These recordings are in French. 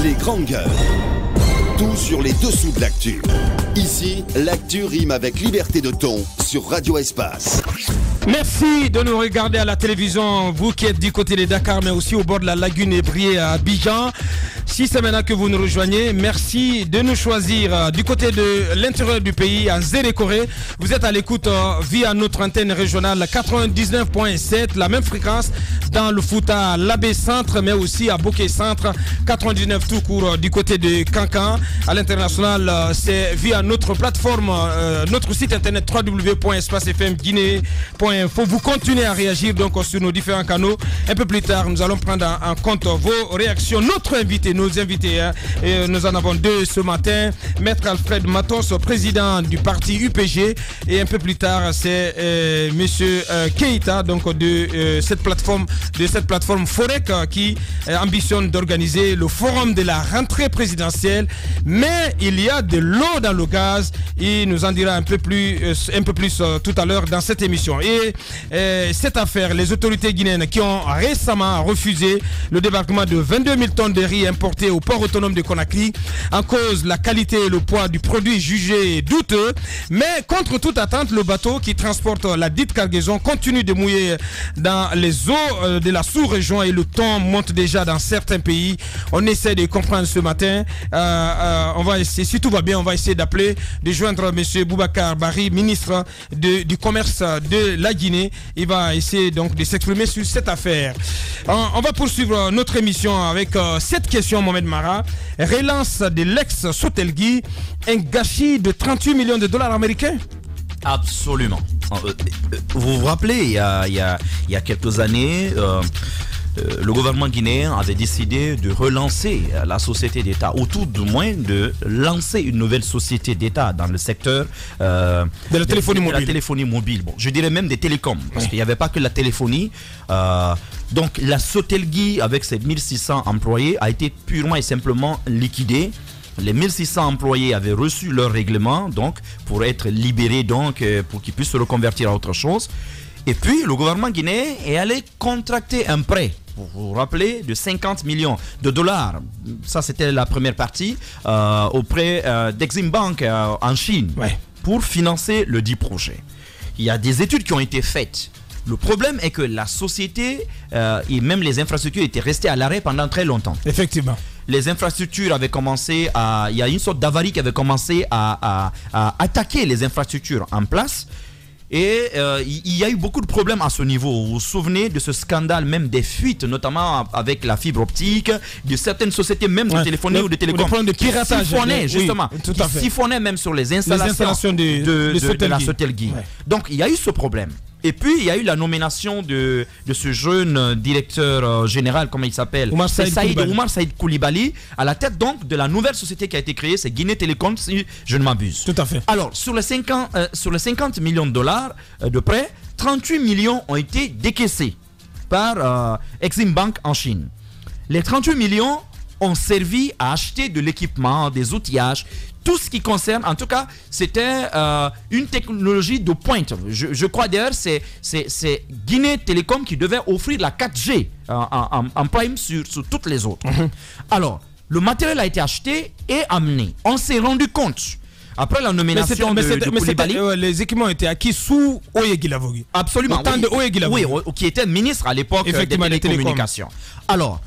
Les grandes gueules. Tout sur les dessous de l'actu. Ici, l'actu rime avec liberté de ton sur Radio Espace. Merci de nous regarder à la télévision, vous qui êtes du côté de Dakar, mais aussi au bord de la lagune Ébrié à Abidjan. Si c'est maintenant que vous nous rejoignez, merci de nous choisir du côté de l'intérieur du pays, à Zérékoré. Vous êtes à l'écoute via notre antenne régionale 99.7, la même fréquence dans le Fouta, l'Abbé Centre, mais aussi à Bokeh Centre, 99 tout court du côté de Kankan. À l'international, c'est via notre plateforme, notre site internet www.espacefmguinée.info. Vous continuez à réagir donc sur nos différents canaux. Un peu plus tard, nous allons prendre en compte vos réactions. Notre invité, nos invités, et nous en avons deux ce matin. Maître Alfred Matos, président du parti UPG, et un peu plus tard, c'est Monsieur Keita, donc de cette plateforme Forec, qui ambitionne d'organiser le forum de la rentrée présidentielle. Mais il y a de l'eau dans le gaz. Il nous en dira un peu plus tout à l'heure dans cette émission. Et cette affaire, les autorités guinéennes qui ont récemment refusé le débarquement de 22 000 tonnes de riz importés au port autonome de Conakry, en cause la qualité et le poids du produit jugé douteux. Mais contre toute attente, le bateau qui transporte la dite cargaison continue de mouiller dans les eaux de la sous-région et le ton monte déjà dans certains pays. On essaie de comprendre ce matin. On va essayer, si tout va bien, on va essayer de joindre M. Boubacar Bari, ministre du commerce de la Guinée. Il va essayer donc de s'exprimer sur cette affaire. On va poursuivre notre émission avec cette question, Mohamed Mara. Relance de l'ex-Sotelgui, un gâchis de 38 millions de dollars américains? Absolument. Vous vous rappelez, il y a quelques années, le gouvernement guinéen avait décidé de relancer la société d'État, ou tout du moins de lancer une nouvelle société d'État dans le secteur de la téléphonie mobile. Bon, je dirais même des télécoms, parce qu'il n'y avait pas que la téléphonie. Donc la Sotelgui, avec ses 1600 employés, a été purement et simplement liquidée. Les 1600 employés avaient reçu leur règlement donc, pour être libérés, donc, pour qu'ils puissent se reconvertir à autre chose. Et puis, le gouvernement guinéen est allé contracter un prêt, vous vous rappelez, de 50 millions de dollars. Ça, c'était la première partie, auprès d'Exim Bank en Chine, pour financer le dit projet. Il y a des études qui ont été faites. Le problème est que la société et même les infrastructures étaient restées à l'arrêt pendant très longtemps. Effectivement. Les infrastructures avaient commencé à... Il y a une sorte d'avarie qui avait commencé à attaquer les infrastructures en place. Et il y a eu beaucoup de problèmes à ce niveau. Vous vous souvenez de ce scandale, même des fuites, notamment avec la fibre optique, de certaines sociétés, même de téléphonie ou de télécom, de piratage, qui siphonnaient, justement, qui siphonnaient même sur les installations de la Sotelgui. Donc, il y a eu ce problème. Et puis, il y a eu la nomination de ce jeune directeur général, comment il s'appelle, Oumar Saïd Koulibaly, à la tête donc de la nouvelle société qui a été créée, c'est Guinée Télécom, si je ne m'abuse. Tout à fait. Alors, sur les 50 millions de dollars de prêt, 38 millions ont été décaissés par Exim Bank en Chine. Les 38 millions ont servi à acheter de l'équipement, des outillages, tout ce qui concerne, en tout cas, c'était une technologie de pointe. Je crois d'ailleurs c'est Guinée Télécom qui devait offrir la 4G en prime sur toutes les autres. Alors, le matériel a été acheté et amené. On s'est rendu compte, après la nomination de Koulibaly, les équipements étaient acquis sous Oye Guilavogui. Absolument. Le temps de Oye Guilavogui. Oui, qui était ministre à l'époque des télécommunications. Alors,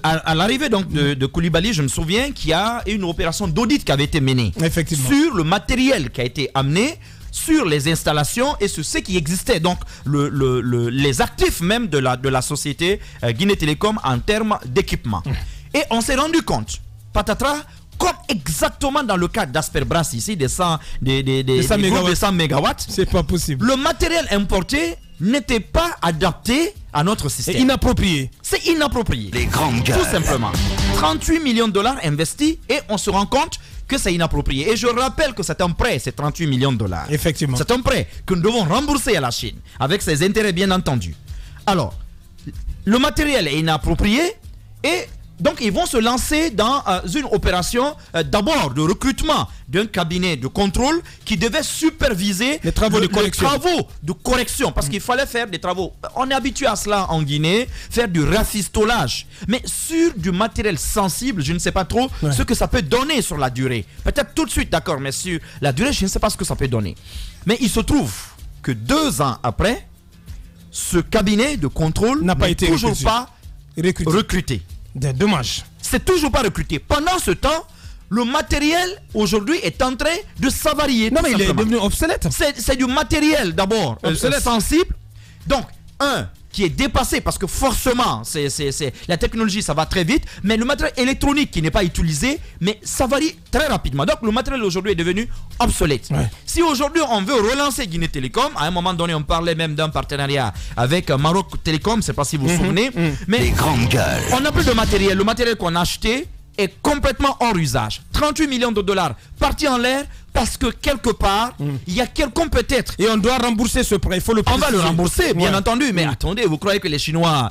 à l'arrivée donc de Koulibaly, je me souviens qu'il y a une opération d'audit qui avait été menée sur le matériel qui a été amené, sur les installations et sur ce qui existait, donc les actifs même de la société Guinée Télécom en termes d'équipement. Et on s'est rendu compte, patatras, comme exactement dans le cas d'Asperbras ici, des 100 mégawatts, c'est pas possible. Le matériel importé n'était pas adapté à notre système. C'est inapproprié. C'est inapproprié. Les grandes gueules. Tout simplement. 38 millions de dollars investis et on se rend compte que c'est inapproprié. Et je rappelle que c'est un prêt, c'est 38 millions de dollars. Effectivement. C'est un prêt que nous devons rembourser à la Chine, avec ses intérêts bien entendu. Alors, le matériel est inapproprié et Donc ils vont se lancer dans une opération d'abord de recrutement d'un cabinet de contrôle qui devait superviser les travaux de correction. Parce qu'il fallait faire des travaux. On est habitué à cela en Guinée, faire du rafistolage. Mais sur du matériel sensible, je ne sais pas trop ce que ça peut donner sur la durée. Peut-être tout de suite, d'accord, mais sur la durée, je ne sais pas ce que ça peut donner. Mais il se trouve que 2 ans après, ce cabinet de contrôle n'a pas été toujours pas recruté. Dommage. C'est toujours pas recruté. Pendant ce temps, le matériel aujourd'hui est en train de s'avarier. Non, mais il est devenu obsolète. C'est du matériel d'abord sensible. Donc, qui est dépassé parce que forcément, la technologie, ça va très vite, mais le matériel électronique qui n'est pas utilisé, mais ça varie très rapidement. Donc, le matériel aujourd'hui est devenu obsolète. Si aujourd'hui, on veut relancer Guinée Télécom, à un moment donné, on parlait même d'un partenariat avec Maroc Télécom, je ne sais pas si vous vous souvenez, mais les grandes gueules. On n'a plus de matériel. Le matériel qu'on a acheté est complètement hors usage. 38 millions de dollars partis en l'air parce que quelque part, il y a quelqu'un peut-être. Et on doit rembourser ce prêt. Il faut le préciser. On va le rembourser, bien entendu. Mais attendez, vous croyez que les Chinois,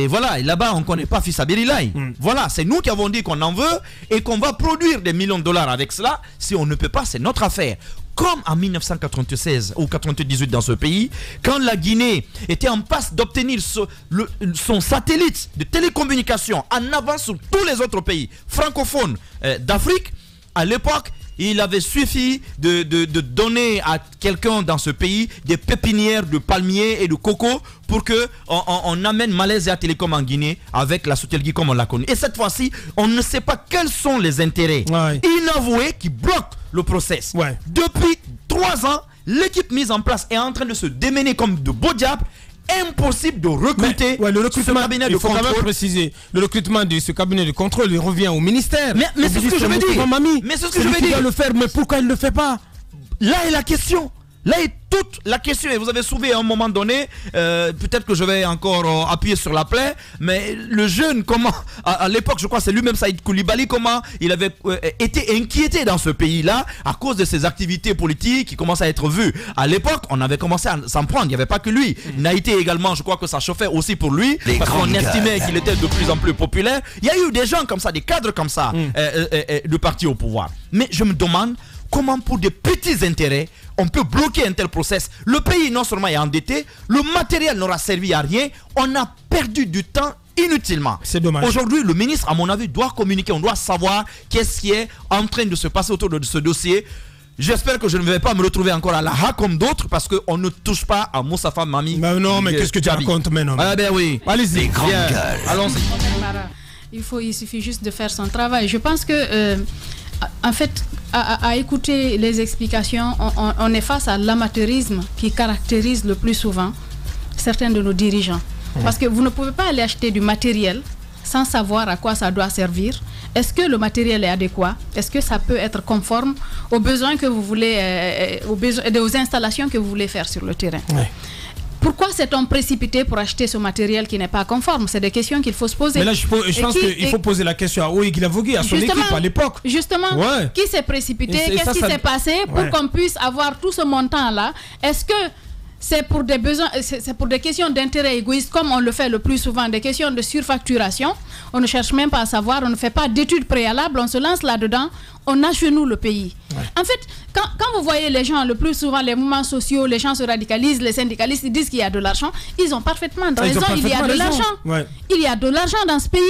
voilà, là-bas, on ne connaît pas Fissabililaï. Voilà, c'est nous qui avons dit qu'on en veut et qu'on va produire des millions de dollars avec cela. Si on ne peut pas, c'est notre affaire. Comme en 1996 ou 98 dans ce pays, quand la Guinée était en passe d'obtenir son satellite de télécommunication en avance sur tous les autres pays francophones d'Afrique, à l'époque, il avait suffi de donner à quelqu'un dans ce pays des pépinières de palmiers et de coco pour que on amène Malaysia Télécom en Guinée avec la Sotelgui comme on l'a connu. Et cette fois-ci, on ne sait pas quels sont les intérêts inavoués qui bloquent le process. Depuis 3 ans, l'équipe mise en place est en train de se démener comme de beaux diables. Impossible de recruter le recrutement, ce cabinet de contrôle. Il faut quand même préciser, le recrutement de ce cabinet de contrôle, il revient au ministère. Mais c'est ce que je veux dire. Mais c'est ce que je veux dire. Il doit le faire, mais pourquoi il ne le fait pas? Là est la question. Là est toute la question. Et vous avez soulevé à un moment donné, peut-être que je vais encore appuyer sur la plaie, mais le jeune, comment, à l'époque, je crois que c'est lui-même Saïd Koulibaly, comment il avait été inquiété dans ce pays-là à cause de ses activités politiques qui commencent à être vues. À l'époque, on avait commencé à s'en prendre. Il n'y avait pas que lui. Naïté également, je crois que ça chauffait aussi pour lui, parce qu'on estimait qu'il était de plus en plus populaire. Il y a eu des gens comme ça, des cadres comme ça, de parti au pouvoir. Mais je me demande, comment pour des petits intérêts, on peut bloquer un tel process? Le pays non seulement est endetté, le matériel n'aura servi à rien, on a perdu du temps inutilement. C'est dommage. Aujourd'hui, le ministre, à mon avis, doit communiquer, on doit savoir qu'est-ce qui est en train de se passer autour de ce dossier. J'espère que je ne vais pas me retrouver encore à la HA comme d'autres parce qu'on ne touche pas à Moussafa Mami. Mais non, mais qu'est-ce que tu racontes maintenant? Ah ben oui. Allez-y. Allons-y. Il suffit juste de faire son travail. Je pense que... en fait, à écouter les explications, on est face à l'amateurisme qui caractérise le plus souvent certains de nos dirigeants. Parce que vous ne pouvez pas aller acheter du matériel sans savoir à quoi ça doit servir. Est-ce que le matériel est adéquat? Est-ce que ça peut être conforme aux besoins que vous voulez, aux installations que vous voulez faire sur le terrain? Pourquoi s'est-on précipité pour acheter ce matériel qui n'est pas conforme? C'est des questions qu'il faut se poser. Mais là, je pense qu'il faut poser la question à Oïg Lavogui, à son équipe à l'époque. Justement, qui s'est précipité? Qu'est-ce qui s'est passé pour qu'on puisse avoir tout ce montant-là? Est-ce que c'est pour des besoins, c'est pour des questions d'intérêt égoïste, comme on le fait le plus souvent, des questions de surfacturation? On ne cherche même pas à savoir, on ne fait pas d'études préalables, on se lance là-dedans, on agenouille le pays. En fait, quand vous voyez les gens, le plus souvent, les mouvements sociaux, les gens se radicalisent, les syndicalistes, ils disent qu'il y a de l'argent, ils ont parfaitement raison, il y a de l'argent. Il y a de l'argent dans ce pays,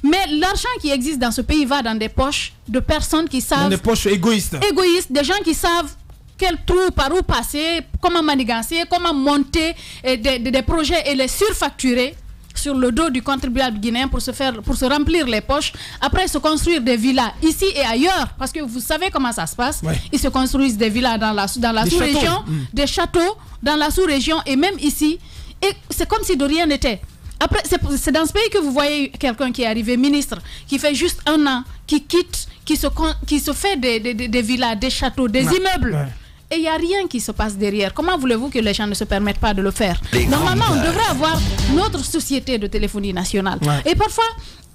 mais l'argent qui existe dans ce pays va dans des poches de personnes qui savent... Dans des poches égoïstes. Égoïstes, des gens qui savent quel trou, par où passer, comment manigancer, comment monter des projets et les surfacturer sur le dos du contribuable guinéen pour se remplir les poches, après se construire des villas ici et ailleurs, parce que vous savez comment ça se passe. Ils se construisent des villas dans la sous-région, des châteaux dans la sous-région et même ici, et c'est comme si de rien n'était. Après, c'est dans ce pays que vous voyez quelqu'un qui est arrivé ministre, qui fait juste 1 an, qui quitte, qui se fait des villas, des châteaux, des immeubles. Et il n'y a rien qui se passe derrière. Comment voulez-vous que les gens ne se permettent pas de le faire? Normalement, on devrait avoir notre société de téléphonie nationale. Et parfois,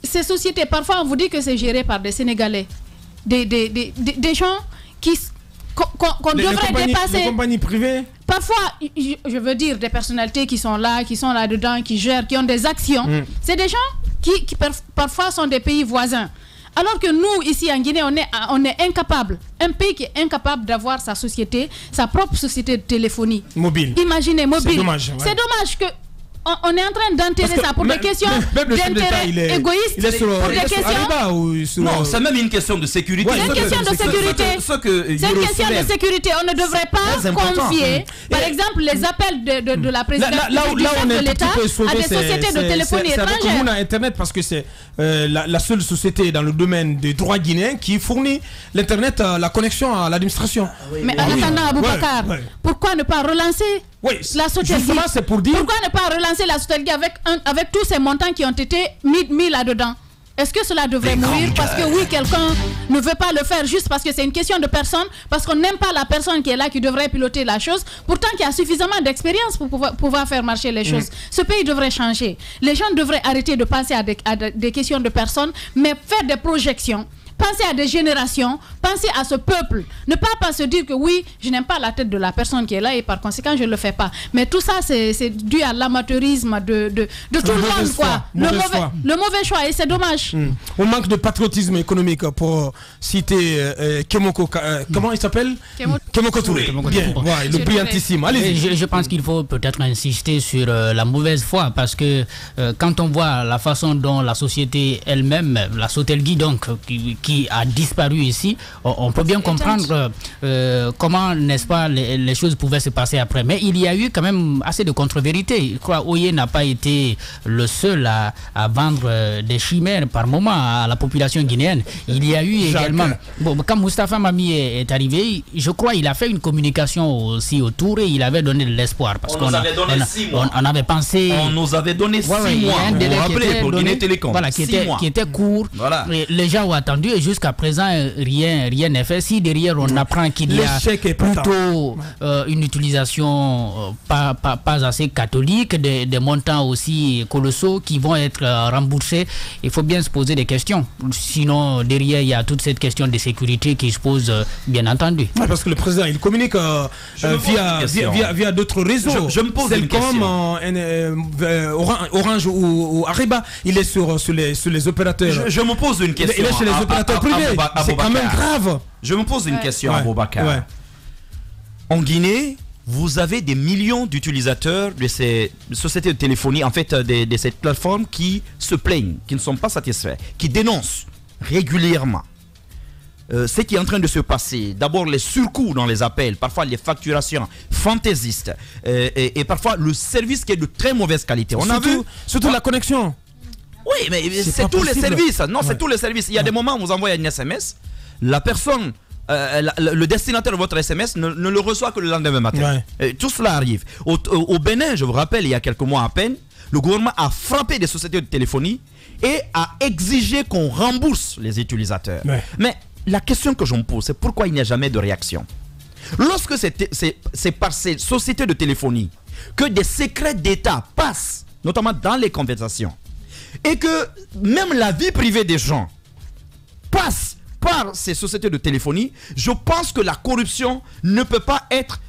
ces sociétés, parfois on vous dit que c'est géré par des Sénégalais, des gens qu'on devrait dépasser. Des compagnies privées. Parfois, je veux dire, des personnalités qui sont là-dedans, qui gèrent, qui ont des actions. C'est des gens qui parfois sont des pays voisins. Alors que nous, ici en Guinée, on est incapable. Un pays qui est incapable d'avoir sa propre société de téléphonie. Mobile. Imaginez, mobile. C'est dommage. Ouais. C'est dommage que... On est en train d'enterrer ça pour des questions d'intérêt égoïste, pour des questions... Non, c'est même une question de sécurité. C'est une question de sécurité. C'est une question de sécurité. On ne devrait pas confier, par exemple, les appels de la présidence de l'État à des sociétés de téléphonie étrangères. C'est avec Internet parce que c'est la seule société dans le domaine des droits guinéens qui fournit l'Internet, la connexion à l'administration. Mais en attendant, Aboubacar, pourquoi ne pas relancer la Sotelgui? Justement, c'est pour dire... Pourquoi ne pas relancer la Sotelgui avec tous ces montants qui ont été mis là-dedans? Est-ce que cela devrait mourir parce que oui, quelqu'un ne veut pas le faire juste parce que c'est une question de personne, parce qu'on n'aime pas la personne qui est là, qui devrait piloter la chose, pourtant qui a suffisamment d'expérience pour pouvoir faire marcher les choses. Ce pays devrait changer. Les gens devraient arrêter de penser à des questions de personnes, mais faire des projections. Penser à des générations, penser à ce peuple. Ne pas se dire que oui, je n'aime pas la tête de la personne qui est là et par conséquent, je ne le fais pas. Mais tout ça, c'est dû à l'amateurisme de tout le monde, quoi. Le mauvais choix, et c'est dommage. On manque de patriotisme économique pour citer Kemoko. Comment il s'appelle? Kemoko Touré. Bien, ouais, le brillantissime. Allez-y. Je pense qu'il faut peut-être insister sur la mauvaise foi parce que quand on voit la façon dont la société elle-même, la Sotelgui donc, qui a disparu ici, on peut bien comprendre comment, n'est-ce pas, les choses pouvaient se passer après. Mais il y a eu quand même assez de contre-vérités. Je crois Oye n'a pas été le seul à vendre des chimères par moment à la population guinéenne. Il y a eu également... Bon, quand Moustapha Mami est arrivé, je crois qu'il a fait une communication aussi autour et il avait donné de l'espoir. Parce qu'on avait donné 6 mois. On avait pensé... On nous avait donné 6 mois. Un délai pour Guinée Télécom. Voilà, qui était court. Voilà. Les gens ont attendu et jusqu'à présent, rien n'est fait. Si derrière on apprend qu'il y a plutôt une utilisation pas assez catholique, des montants aussi colossaux qui vont être remboursés, il faut bien se poser des questions. Sinon, derrière, il y a toute cette question de sécurité qui se pose, bien entendu. Ouais, parce que le président, il communique via d'autres réseaux. Je me pose une question. Orange ou Ariba, il est sur les opérateurs. Je me pose une question. Il est chez les opérateurs privés. C'est quand même grave. Je me pose une question, Aboubacar. En Guinée, vous avez des millions d'utilisateurs de ces sociétés de téléphonie, en fait, de cette plateforme qui se plaignent, qui ne sont pas satisfaits, qui dénoncent régulièrement ce qui est en train de se passer. D'abord les surcoûts dans les appels, parfois les facturations fantaisistes et parfois le service qui est de très mauvaise qualité. On a vu surtout la connexion. Oui, mais c'est tous les services. Non, c'est tous les services. Il y a des moments où vous envoyez un SMS, la personne, le destinataire de votre SMS ne le reçoit que le lendemain matin. Tout cela arrive. Au Bénin, je vous rappelle, il y a quelques mois à peine, le gouvernement a frappé des sociétés de téléphonie et a exigé qu'on rembourse les utilisateurs. Mais la question que je me pose, c'est pourquoi il n'y a jamais de réaction. Lorsque c'est par ces sociétés de téléphonie que des secrets d'État passent, notamment dans les conversations, et que même la vie privée des gens passe par ces sociétés de téléphonie, je pense que la corruption ne peut pas être,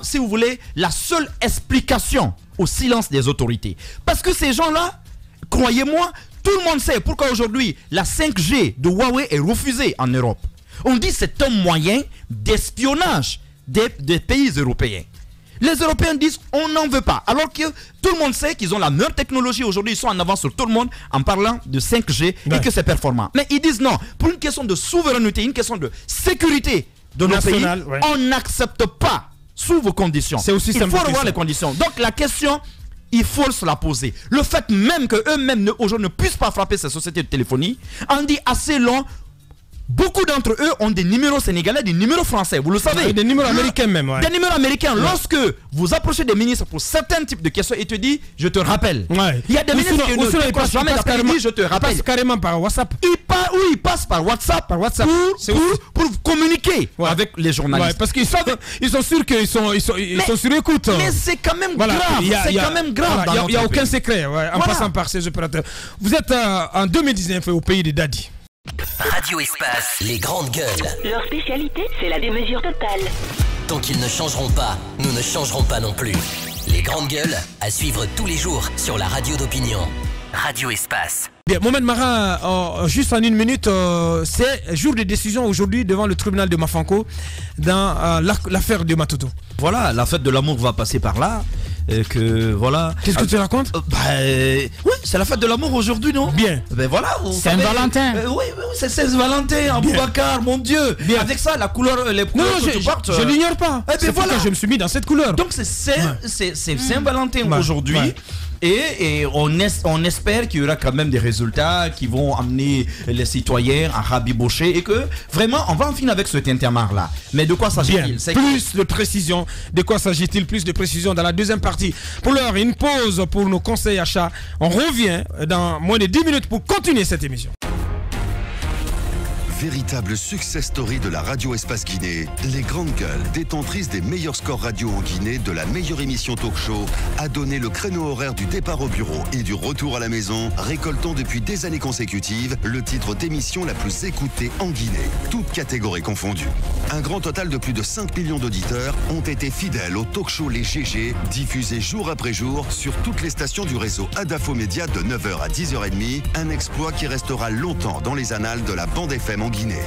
si vous voulez, la seule explication au silence des autorités. Parce que ces gens-là, croyez-moi, tout le monde sait pourquoi aujourd'hui la 5G de Huawei est refusée en Europe. On dit que c'est un moyen d'espionnage des pays européens. Les Européens disent on n'en veut pas. Alors que tout le monde sait qu'ils ont la meilleure technologie aujourd'hui. Ils sont en avance sur tout le monde en parlant de 5G et que c'est performant. Mais ils disent non. Pour une question de souveraineté, une question de sécurité de nos pays, on n'accepte pas sous vous conditions. Il faut revoir les conditions. Donc la question, il faut se la poser. Le fait même qu'eux-mêmes aujourd'hui ne puissent pas frapper ces sociétés de téléphonie en dit assez long. Beaucoup d'entre eux ont des numéros sénégalais, des numéros français, vous le savez. Des numéros américains même. Des numéros américains. Lorsque vous approchez des ministres pour certains types de questions, ils te disent je te rappelle. Il y a des ministres qui ne passent jamais d'appel, ils disent je te rappelle. Ils passent carrément par WhatsApp. Ils passent par WhatsApp. Pour communiquer avec les journalistes. Parce qu'ils sont sûrs qu'ils sont sur écoute. Mais c'est quand même grave. C'est quand même grave. Il n'y a aucun secret en passant par ces opérateurs. Vous êtes en 2019 au pays des daddies. Radio Espace, les grandes gueules. Leur spécialité, c'est la démesure totale. Tant qu'ils ne changeront pas, nous ne changerons pas non plus. Les grandes gueules, à suivre tous les jours sur la radio d'opinion. Radio Espace. Bien, Mohamed Mara, juste en une minute, c'est jour de décision aujourd'hui devant le tribunal de Mafanko dans l'affaire de Matoto. Voilà, la fête de l'amour va passer par là. Que voilà. Qu'est-ce que tu racontes? Oui, c'est la fête de l'amour aujourd'hui, non? Bien. Ben voilà. Saint-Valentin. Oui, c'est Saint-Valentin, Aboubacar, mon Dieu. Bien. Avec ça, la couleur, les couleurs que tu portes. Je l'ignore pas. C'est voilà. pourquoi je me suis mis dans cette couleur. Donc c'est Saint-Valentin aujourd'hui. Ouais. Et on espère qu'il y aura quand même des résultats qui vont amener les citoyens à rabibocher et que vraiment on va en finir avec ce tintamarre-là. Mais de quoi s'agit-il? Plus de précision. De quoi s'agit-il? Plus de précision dans la deuxième partie. Pour l'heure, une pause pour nos conseils achats. On revient dans moins de 10 minutes pour continuer cette émission. Véritable success story de la radio Espace Guinée, les grandes gueules, détentrices des meilleurs scores radio en Guinée, de la meilleure émission talk show, a donné le créneau horaire du départ au bureau et du retour à la maison, récoltant depuis des années consécutives le titre d'émission la plus écoutée en Guinée, toutes catégories confondues. Un grand total de plus de 5 millions d'auditeurs ont été fidèles au talk show Les GG, diffusé jour après jour sur toutes les stations du réseau Adafo Média de 9h à 10h30, un exploit qui restera longtemps dans les annales de la bande FM en Guinée.